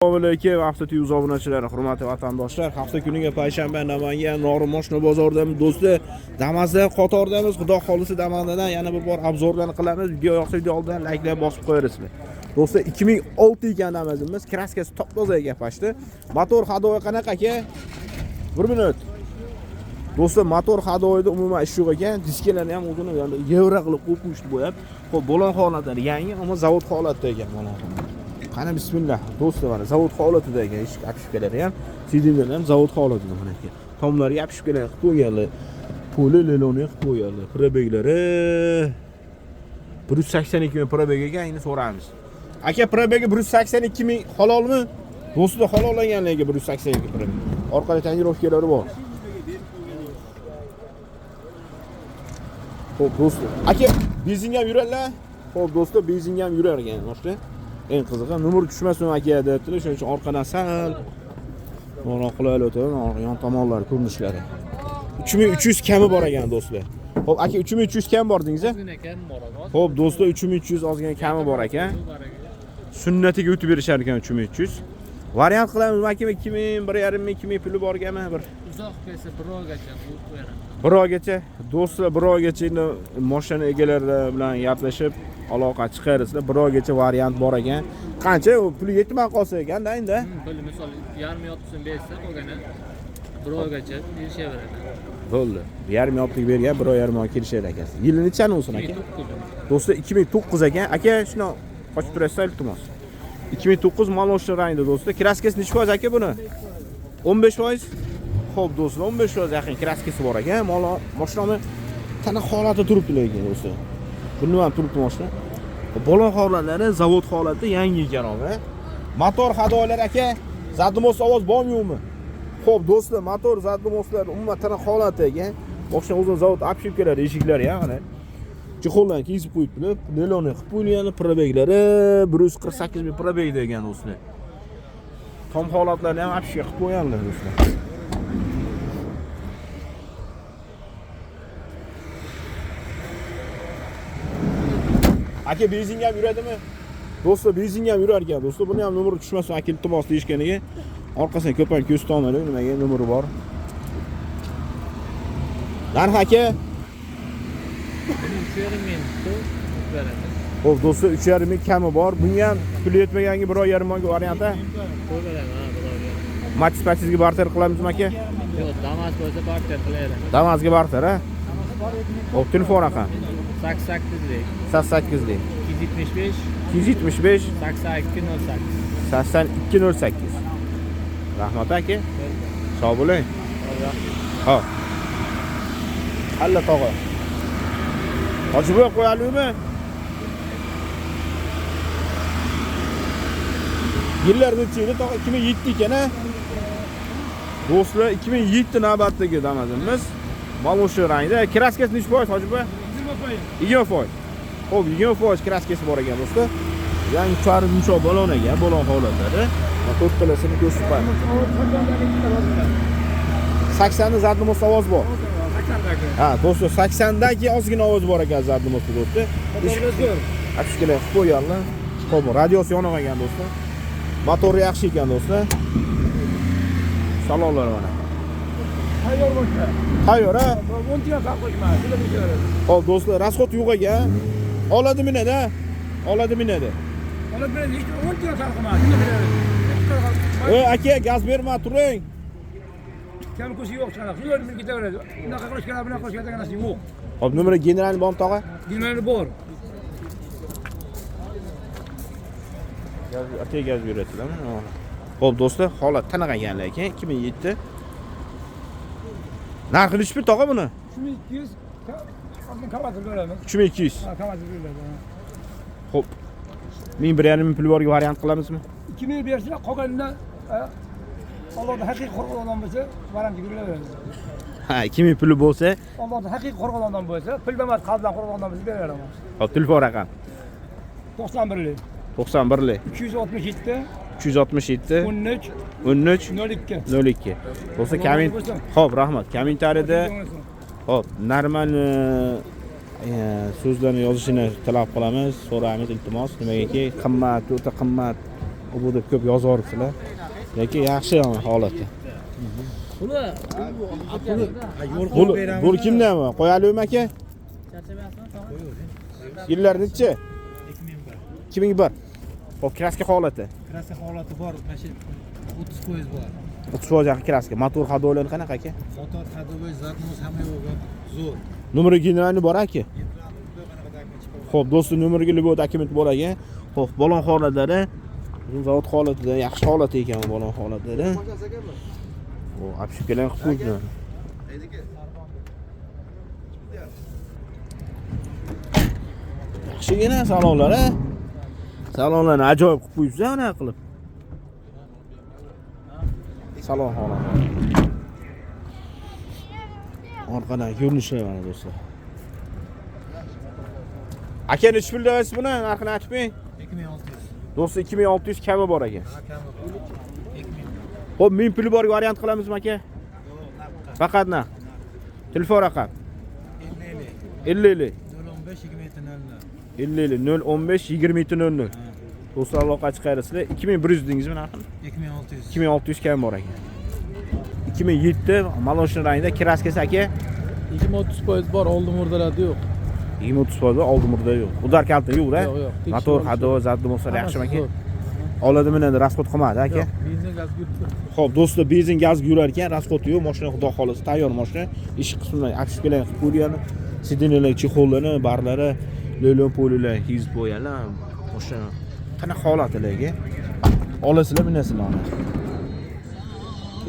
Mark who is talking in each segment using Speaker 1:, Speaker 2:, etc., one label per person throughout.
Speaker 1: Assalomu alaykum, hafta TV obunachilari, hurmatli vatandoshlar. Hafta kuniga payshanba Namangan Norin moshina bozoridamiz do'stlar. Damasda qatordamiz. Xudo xolisi Damasdan yana bir bor obzorlarni qilamiz. Video yoqsa video oldidan like bosib qo'yarsizlar. Do'stlar 2006 ekan Damazimiz, kraskasi top-toza gapashdi. Motor hadovoy qanaqa aka? 1 minut. Do'stlar, motor hadovoyda umuman ish yo'q ekan. Diskalarni ham o'zini yevra qilib qo'yishdi bo'yab. Xo'p, bo'lon holatlari yangi, ammo zavod holatda ekan mana. Qani bismillah. Do'stlar, mana zavod holatida ekan. Ish apishkalari ham, sidinlar ham zavod holatida mana ekan. Tomlariga apishkalar qilib qo'yganlar. Poli leloni qilib qo'yganlar. Probeglari 182 ming probeg ekan, endi so'ramiz. Aka, probegi 182 ming halolmi? Do'stlar, halollanganlarga 182 probeg. Orqada tonirovkalari bor. Xo'p do'stlar, aka benzin ham yurarlar. Xo'p do'stlar, benzin ham yurar ekan, boshqa. Eng qizig'i, numar tushmasin aka debdilar. Shuning uchun orqadan sal mana qulaylik o'tadi, yon tomonlar ko'rinishlari. 3300 kami bor ekan do'stlar. Xo'p aka, 3300 kam bor dedingiz-a? Xo'p do'stlar, 3300 ozgina kami bor ekan. Sunnatiga o'tib berishar ekan 3300. Variant qilamiz aka, 2000, 1.5 ming, 2000 puli borganmi? Bir
Speaker 2: uzoq kelsa 1 oygacha qo'yarman.
Speaker 1: 1 oygacha, do'stlar 1 oygacha endi mashina egalari bilan gaplashib aloqa chiqarsizlar. 1 oygacha variant bor ekan. Qancha puli yetmay qolsa ekanda endi.
Speaker 2: Puli misol 1.5 so'm bersa, qolgani 1 oygacha kelishaveradi.
Speaker 1: Bo'ldi. 1.5 bergan, 1 oy 1.5 oy kelishar ekan. Yili nechani bo'lsin aka? Do'stlar 2009 ekan. Aka, shuni qochib turasiz, iltimos. 2009 maloshli rangda do'stlar. Kraskasi necha foiz aka buni? 15%. Xo'p do'stlar, 15% yaqin kraskasi bor ekan. Mashinani tana holati turibdi lekin do'stlar. Buni ham turibdi mashina. Bolon holatlari zavod holatida yangi ekan aka. Motor hadolar aka, zadmos ovoz bormi-yo'qmi? Xo'p do'stlar, motor zadmoslar umuman tana holati ekan. Mashina o'zini zavod apshibkalari, eshiklari ham mana. Chexoldan kesib qo'yibdilar. Neloni qilib qo'yilgan, probeglari 148 ming probeg degan do'stlar. Tom holatlarni ham apshga qilib qo'yganlar do'stlar. Aka, benzin ham yuradimi? Do'stlar, benzin ham yurar ekan. Do'stlar, buni ham nomeri tushmasin, aka iltimos deyishganiga orqasidan ko'pan ko'z tomoni nimaga nomeri bor. Narx aka
Speaker 2: 3.5 ming beradi.
Speaker 1: Xo'p do'stlar, 3.5 ming kami bor. Bunga ham puli yetmaganga 1 oy 1.5 oyga variantda.
Speaker 2: Qo'yberadi, ha, 1 oyga.
Speaker 1: Match-patchizga barter qilamizmi aka?
Speaker 2: Yo'q, Damas bo'lsa barter qilaydi.
Speaker 1: Damasga barter, ha? Xo'p, telefon raqam
Speaker 2: 88lik
Speaker 1: 88lik
Speaker 2: 275
Speaker 1: 275
Speaker 2: 8208.
Speaker 1: 8208. Rahmat aka. Sog' bo'ling. Xo'p. Halla tog'a. Ochib qo'yalikmi? Yillar necha edi? Tog'a 2007 ekan-a? Do'stlar, 2007 navbatdagi Damazimiz. Maloshi rangda. Kraskasi necha foiz hojiba? 20%. Xo'p, 20% kraskasi bor ekan do'stlar. Yangi chari yumshoq balon ekan, balon holatlari. Va to'rttalasini ko'rsatib 80 da zadmos ovoz bor.
Speaker 2: 80dagi.
Speaker 1: Ha, do'stlar, 80dagi ozgina ovoz bor ekan zadmosda do'stlar. Apishkalar qilib qo'yganlar. Xo'p, radiosi yonib ekan do'stlar. Motori yaxshi ekan do'stlar. Salonlar mana.
Speaker 2: Tayyor bo'lsa.
Speaker 1: Tayyor, ha?
Speaker 2: 10 tiyoq qo'yma,
Speaker 1: Xo'p, do'stlar, rasxot yo'q ekan. Oladimi neda? Oladimi neda?
Speaker 2: Olib beradi, 10 tiyoq qilma.
Speaker 1: Aka, gaz berma, turing.
Speaker 2: Kam ko'si yo'q sana. Yo'l bir ketaveradi. Bunaqa qilishgan, bunaqa qilishgan degan narsa yo'q.
Speaker 1: Xo'p, nomeri generalni bormi tog'a?
Speaker 2: Dinlari bor.
Speaker 1: Aka gaz berasizlarmi? Xo'p, do'stlar, holat tanaqa ekanlar ekan, 2007. Narxi nechmi tog'a buni?
Speaker 2: 3200 kavatir beramiz.
Speaker 1: 3200.
Speaker 2: Ha, kavatir beradi.
Speaker 1: Xo'p. 1.5 ming puli borga variant qilamizmi?
Speaker 2: 2000 bersa, qolganidan Allohning haqiqiy qo'rg'ondan bo'lsa, variantga beraveramiz.
Speaker 1: Ha, 2000 puli bo'lsa,
Speaker 2: Allohning haqiqiy qo'rg'ondan bo'lsa, puldan emas, qalbdan qo'rg'ondan bo'lsa beraveramiz.
Speaker 1: xo'p, telefon raqam
Speaker 2: 91lik
Speaker 1: 91lik
Speaker 2: 367
Speaker 1: 367
Speaker 2: 13
Speaker 1: 13
Speaker 2: 02.
Speaker 1: 02. Bo'lsa komment. Xo'p, rahmat. Kommentariyada xo'p, normal so'zlarni yozishini talab qilamiz, so'raymiz iltimos. Nimagaki qimmat, o'ta qimmat bu deb ko'p yozyapsizlar. Lekin yaxshi holati. Bu kimdan bu? Qo'yalikmi aka? Yillar nechi? 2001. Hop, kraska holati.
Speaker 3: Kraska holati bor, mana shu 30% bor.
Speaker 1: 30% yaqin kraska. Motor hadolar qanaqa aka?
Speaker 3: Motor hadovoy zatmos hamma yo'g'i zo'r.
Speaker 1: Numeri generalni bor aka. Xo'p, do'stlar, numeriga любой dokument bor ekan. Xo'p, balon holatlari zavod holatida, yaxshi holatda ekan balon holatlari. O, apshikalar qilib qo'ydi. Yaxshigina salonlar, a? Salonlarni ajoyib qilib qo'yibsiz, ana qilib. Salon holati. Orqadan ko'rinishlari mana do'stlar. Aka nechi pul deyapsiz buni? Narxini aytib bering.
Speaker 3: 2600.
Speaker 1: Do'stlar 2600 kami bor ekan.
Speaker 3: Ha, kami bor. 2000.
Speaker 1: Xo'p, 1000 puli bor variant qilamizmi aka?
Speaker 3: Yo'q, naqd.
Speaker 1: Faqat naqd. Telefon raqam
Speaker 3: 50
Speaker 1: 50
Speaker 3: 015 20 00.
Speaker 1: 015 20 00. Do'stlar, aloqa chiqarsizlar. 2100 dedingizmi narxini?
Speaker 3: 2600.
Speaker 1: 2600 kam bor ekan. 2007 maloshni rangida kraskasi aka
Speaker 4: 20-30% bor, oldi murdalarda yo'q.
Speaker 1: 20-30% oldi murda yo'q. Udar kalti yo'q-da.
Speaker 4: Yo'q, yo'q.
Speaker 1: Motor hado, zaddi bo'lsa yaxshimi aka? Oladimi endi rasxod qilmadi aka?
Speaker 4: Benzin gaz yuribdi.
Speaker 1: Xo'p, do'stlar, benzin gazga yurar ekan, rasxod yo'q. Mashina xudo xolasa tayyor mashina. Ish qismidan apshikalar qilib qo'ygan. Sidinlar, chexollari, barlari, lo'lon polilar yuzib qo'yganlar. Mashina qanaqa holatilarga olasizlar, minasizlar.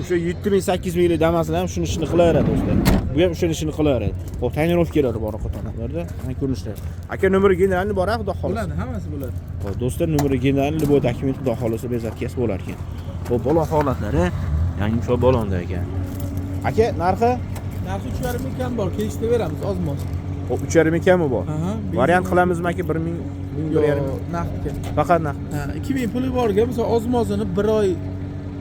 Speaker 1: O'sha 7000-8000 ming damaslar ham shuni ishini qilaveradi do'stlar. Bu ham o'sha ishini qilaveradi. Xo'p, tayyorlovkalar bor qatorlarda. Mana ko'rinishlar. Aka nomeri generalni bor, xudo xolasa.
Speaker 4: Bo'ladi, hammasi bo'ladi.
Speaker 1: Xo'p, do'stlar, nomeri generalni любой dokument xudo xolasa bezatkasi bo'lar ekan. Xo'p, balon holatlari yangi shu balonda ekan. Aka, narxi?
Speaker 4: Narxi 3,5 kam bor, kelishda beramiz, ozmoz.
Speaker 1: Xo'p, 3,5 kami bor.
Speaker 4: Aha.
Speaker 1: Variant qilamizmi aka? 1000, 1100.
Speaker 4: Naqdga.
Speaker 1: Faqat naqd.
Speaker 4: Ha, 2000 puli borga, misol ozmozini 1 oy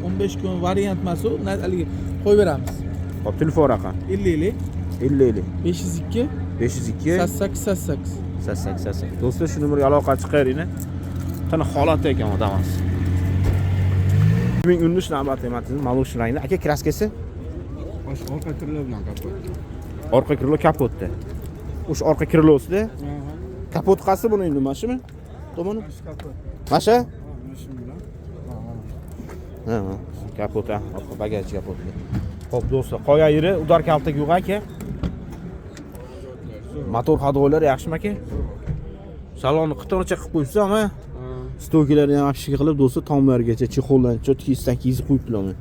Speaker 4: 15 kun variant emas u, haligi qo'yib beramiz.
Speaker 1: Xo'p, telefon raqam
Speaker 4: 50
Speaker 1: 50
Speaker 4: 502
Speaker 1: 502
Speaker 4: 8888.
Speaker 1: 8888. Do'stlar, shu nomerga aloqa chiqaringlar. Qani holatda ekan odamimiz. 2013 navbatdagi matn malosh rangda. Aka, kraskasi?
Speaker 3: Orqa krilo bilan kapot.
Speaker 1: Orqa krilo kapotda. O'sha orqa krilosida kapot qasi buni endi mashimi? Tomoni? Masha? Ha, kapot, orqa bagaj kapotda. Xo'p, do'stlar, qo'ya yeri udar kalta yo'q aka. Motor hadolar yaxshimi aka? Salonni qitircha qilib qo'yibsiz, ama stokilarni ham apshika qilib do'stlar tomlargacha chexollarni chotki istaki qo'yibdilar.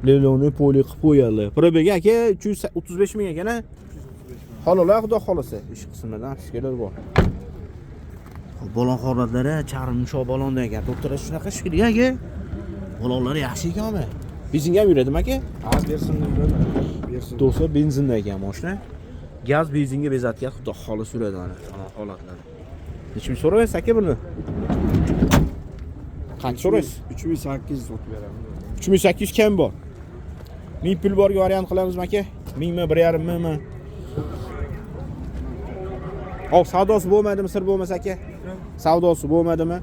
Speaker 1: Leloni poli qilib qo'yganlar. Probega aka 335 ming ekan-a? Halolar xudo xolasa. Ish qismidan apshikalar bor. Balon holatlari charmsho balonda ekan. Doktorlar shunaqa shikili aka. Balonlari yaxshi ekanmi? Benzinga ham yuradimi aka?
Speaker 3: Ha, bersinlar, bersin.
Speaker 1: Do'stlar, benzinda ekan mashina. Gaz benzinga bezatgan xudo xolis yuradi mana holatlar. Nechmi so'raysiz aka buni? Qancha so'raysiz?
Speaker 3: 3800 sotib beraman.
Speaker 1: 3800 kam bor. 1000 pul borga variant qilamizmi aka? 1000 mi, 1,5 mingmi? Hop, savdosi bo'lmadimi, sir bo'lmasa aka? Savdosi bo'lmadimi?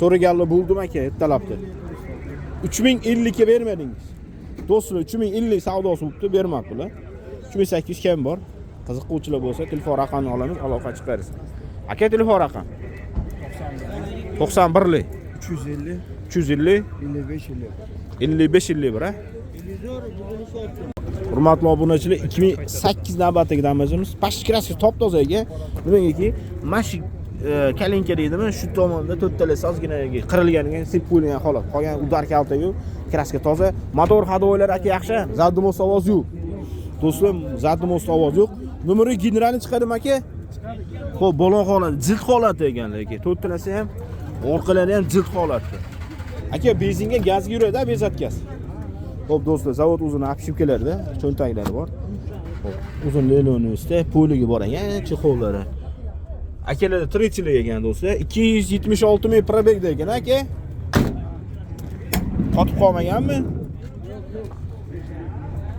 Speaker 1: So'raganlar bo'ldimi aka, ertalabda. 3050 ga bermadingiz. Do'stlar, 3050 savdosi bo'libdi, bermabdilar. 3800 kam bor. Qiziquvchilar bo'lsa, telefon raqamini olamiz, aloqa chiqarasiz. Aka, telefon raqam 91
Speaker 3: 350
Speaker 1: 350
Speaker 3: 55
Speaker 1: 55 ha? Hurmatli obunachilar, 2008 navbatdagi damajimiz pastki kraska top toza ekan. Nimagaki, mashi kalinka deydimi, shu tomonda to'rttala ozgina qirilganiga sep qo'yilgan holat. Qolgan udar kalta yo'q, kraska toza. Motor hadovolar aka yaxshi, zadmos ovoz yo'q. Do'stlar, zadmos ovoz yo'q. Nomeri generalni chiqadimi aka? Xo'p, balon holat, jild holati ekan lekin. To'rttalasi ham, orqalari ham jild holatda. Aka, benzinga gazga yuradi, bezatkasi. Xo'p, do'stlar, zavod o'zini apshimkalarida cho'ntaklari bor. Xo'p, uzun leloni ustida poliga bor ekan, chexollari. Akalarda tirikchilik ekan do'stlar. 276 ming probegda ekan aka. Qotib qolmaganmi?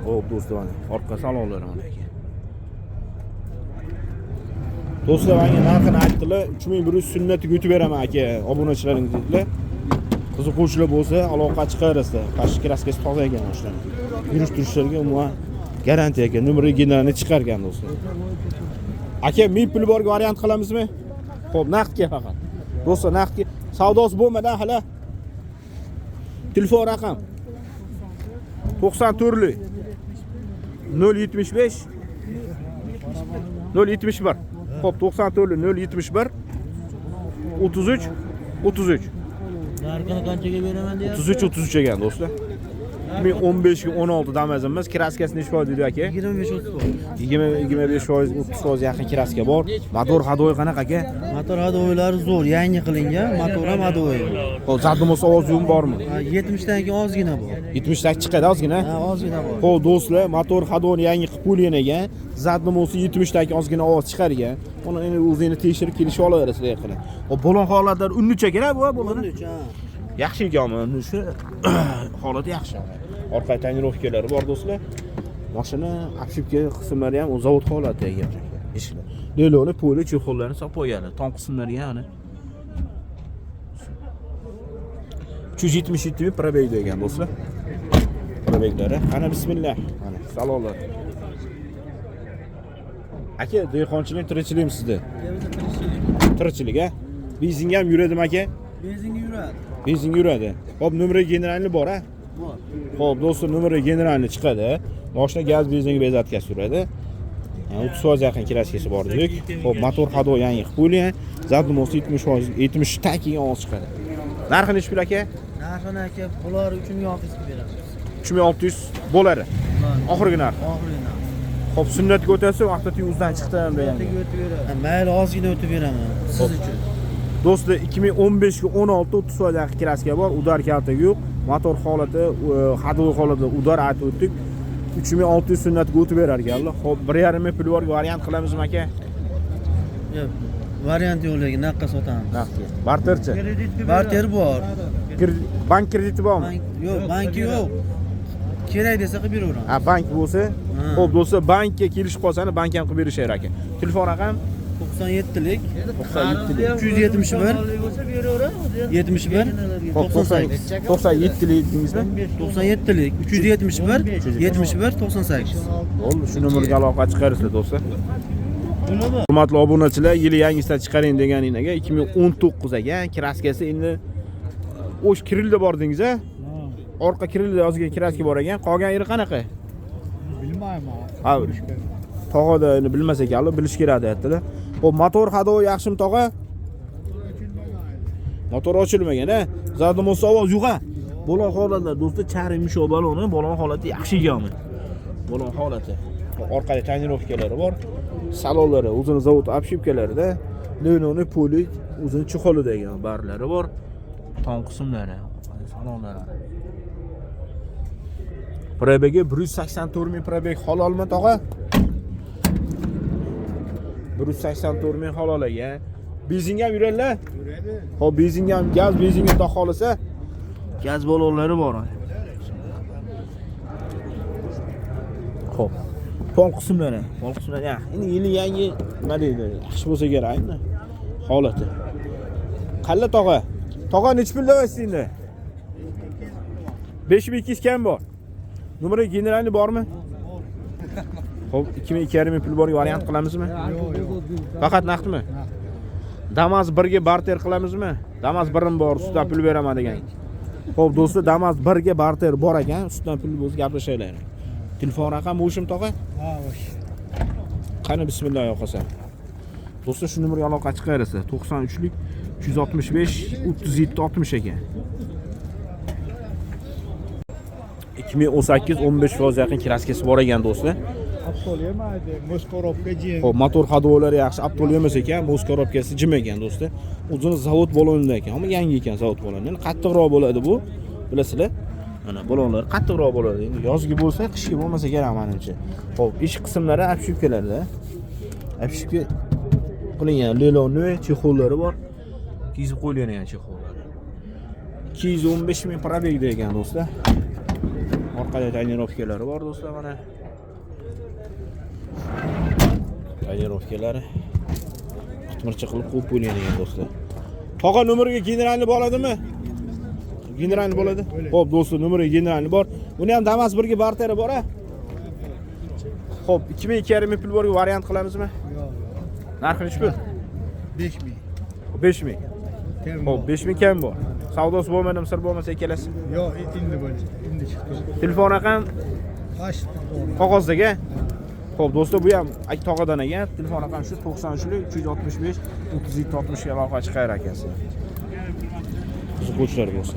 Speaker 1: Xo'p, do'stlar, orqa salonlari mana ekan. Do'stlar, menga narxini aytdilar, 3100 sunnatiga o'tib beraman aka, obunachilaringizga. qiziquvchilar bo'lsa, aloqa chiqarasiz. Qarshi kraskasi toza ekan mashina. Yurish-turishlarga umuman garantiya ekan. Numeri generalni chiqargan do'stlar. Aka, 1000 pul borga variant qilamizmi? Xo'p, naqdga faqat. Do'stlar, naqdga savdosi bo'lmadan hali. Telefon raqam 94lik 075 071. Xo'p, 94lik 071 33 33.
Speaker 5: Narxini qanchaga beraman deyapsiz?
Speaker 1: 33 ekan do'stlar. 2015 ga 16 damazimiz. Kraskasi necha foiz dedi aka? 25%, 30% yaqin kraska bor. Motor hadoy qanaqa aka?
Speaker 5: Motor hadoylari zo'r, yangi qilingan, motor ham hadoy.
Speaker 1: Xo'p, zadnomos ovoz yum bormi?
Speaker 5: 70 dan keyin ozgina bor.
Speaker 1: 70 dan chiqadi ozgina.
Speaker 5: Ha, ozgina bor.
Speaker 1: Xo'p, do'stlar, motor hadoyni yangi qilib qo'ygan ekan. Zadnomosi 70 dan keyin ozgina ovoz chiqargan. Uni endi o'zingizni tekshirib kelishib olaverasiz yaqin. Xo'p, bo'lon holatlar unnucha ekan bu bo'ladi. Yaxshi ekanmi? Shu holati yaxshi. Orqa tonirovkalari bor do'stlar. Mashina obshipka qismlari ham zavod holatida ekan. Eshiklar. Leloni, poli, chexollarni solib qo'ygan. Tom qismlari ham ana. 377 ming probegda ekan do'stlar. Probeglari. Qani bismillah. Mana salonlar. Aka, dehqonchilik tirikchilikmi sizda? Tirikchilik, a? Benzin ham yuradimi aka?
Speaker 5: Benzinga yuradi.
Speaker 1: Benzin yuradi. Xo'p, numeri generalni bor, a?
Speaker 5: Bor.
Speaker 1: Xo'p, do'stlar, numeri generalni chiqadi. Mashina gaz benzinga bezatkasi turadi. 30% yaqin kraskasi bor dedik. Xo'p, motor hadoy yangi qilib qo'yilgan. Zadnomosi 70%, 70 ta keyin ovoz chiqadi. Narxi necha pul aka?
Speaker 5: Narxini aka, bular 3600 ga beramiz.
Speaker 1: 3600 bo'ladi. Oxirgi narx.
Speaker 5: Oxirgi narx.
Speaker 1: Xo'p, sunnatga o'tasiz, vaqtida o'zidan chiqdim degan.
Speaker 5: Mayli, ozgina o'tib beraman siz uchun.
Speaker 1: Do'stlar, 2015 ga 16 30% yaqin kraska bor, udar kaltagi yo'q. Motor holati, hadoy holati udar aytib o'tdik. 3600 sunnatga o'tib berar ekanlar. Xo'p, 1,5 ming pul borga variant qilamizmi aka?
Speaker 5: Yo'q. Variant yo'q, lekin naqqa sotamiz.
Speaker 1: Naqdga. Barterchi.
Speaker 5: Barter bor.
Speaker 1: Bank krediti bormi?
Speaker 5: Yo'q, banki yo'q. Kerak desa qilib beraveramiz.
Speaker 1: Ha, bank bo'lsa, xo'p do'stlar, bankka kelishib qolsani, bank ham qilib berishar aka. Telefon raqam
Speaker 5: 97lik
Speaker 1: 97lik
Speaker 5: 371 71 98
Speaker 1: 97lik dedingizmi?
Speaker 5: 97lik 371 71 98.
Speaker 1: Bo'ldi, shu nomerga aloqa chiqarasiz do'stlar. Hurmatli obunachilar, yili yangisidan chiqaring deganingizga 2019 ekan, kraskasi endi o'sh kirilda bordingiz a? Orqa kirilda yozgan kraska bor ekan. Qolgan yeri qanaqa?
Speaker 2: Bilmayman.
Speaker 1: Ha, tog'ada endi bilmas ekanlar, bilish kerak deyaptilar. Xo'p, motor hadoy yaxshimi tog'a? Motor ochilmagan a? Zadnomos ovoz yo'q-a? Bo'lon holatlar do'stlar, charim misho baloni, bo'lon holati yaxshi ekanmi? Bo'lon holati. Orqada tonirovkalari bor. Salonlari o'zini zavod obshipkalarida, Lenoni poli o'zini chexolida ekan, barlari bor. Tom qismlari, salonlari. Probegi 184 ming probeg halolmi tog'a? 184 ming halol ekan. Benzinga ham yuradilar? Yuradi. Xo'p, benzinga ham gaz, benzinga to xolisa, gaz balonlari bor. Xo'p. Pol qismlari. Endi yili yangi nima deydi? Yaxshi bo'lsa kerak endi. Holati. Qalla tog'a? Tog'a necha pul deyapsiz endi? 5200 kam bor. Numeri generalni bormi? Xo'p, 2,5 ming pul borga variant qilamizmi? Faqat naqdmi? Damas 1 ga barter qilamizmi? Damas 1im bor, ustidan pul beraman degan. Xo'p, do'stlar, Damas 1 ga barter bor ekan, ustidan pul bo'lsa gaplashaylar. Telefon raqam o'shim tog'a?
Speaker 2: Ha, o'sh.
Speaker 1: Qani bismillah yo'qolsa. Do'stlar, shu nomerga aloqa chiqarasiz. 93lik 365 37 60 ekan. 2018 15% yaqin kraskasi bor ekan do'stlar.
Speaker 2: Aptol yemaydi, moskorovka jim.
Speaker 1: Xo'p, motor hadoylari yaxshi, aptol emas ekan, moskorovkasi jim ekan do'stlar. O'zini zavod balonida ekan, ammo yangi ekan zavod baloni. Endi qattiqroq bo'ladi bu, bilasizlar. Mana balonlar qattiqroq bo'ladi. Endi yozgi bo'lsa, qishki bo'lmasa kerak menimcha. Xo'p, ish qismlari obshipkalarda. Obshipka qilingan leloni, chexollari bor. Kiyib qo'yilgan ekan chexollari. 215 ming probegda ekan do'stlar. Orqada tonirovkalari bor do'stlar, mana. Tonirovkalari qitmircha qilib qo'yib qo'yilgan ekan do'stlar. Tog'a nomeriga generalni bo'ladimi? generalni bo'ladi. Xo'p, do'stlar, nomeri generalni bor. Buni ham Damas 1 ga barteri bor-a? Xo'p, 2200 ming pul borga variant qilamizmi?
Speaker 2: Yo'q.
Speaker 1: Narxi nechta?
Speaker 2: 5000.
Speaker 1: 5000. Xo'p, 5000 kam bor. Savdosi bo'lmadimi, sir bo'lmasa ikkalasi.
Speaker 2: Yo'q, endi bo'ldi. Endi chiqdi.
Speaker 1: Telefon raqam
Speaker 2: Qashti.
Speaker 1: qog'ozdagi. Xo'p, do'stlar, bu ham tog'adan ekan. Telefon raqam shu 93 365 3760 ga aloqa chiqar akasi. Qiziquvchilar bo'lsa.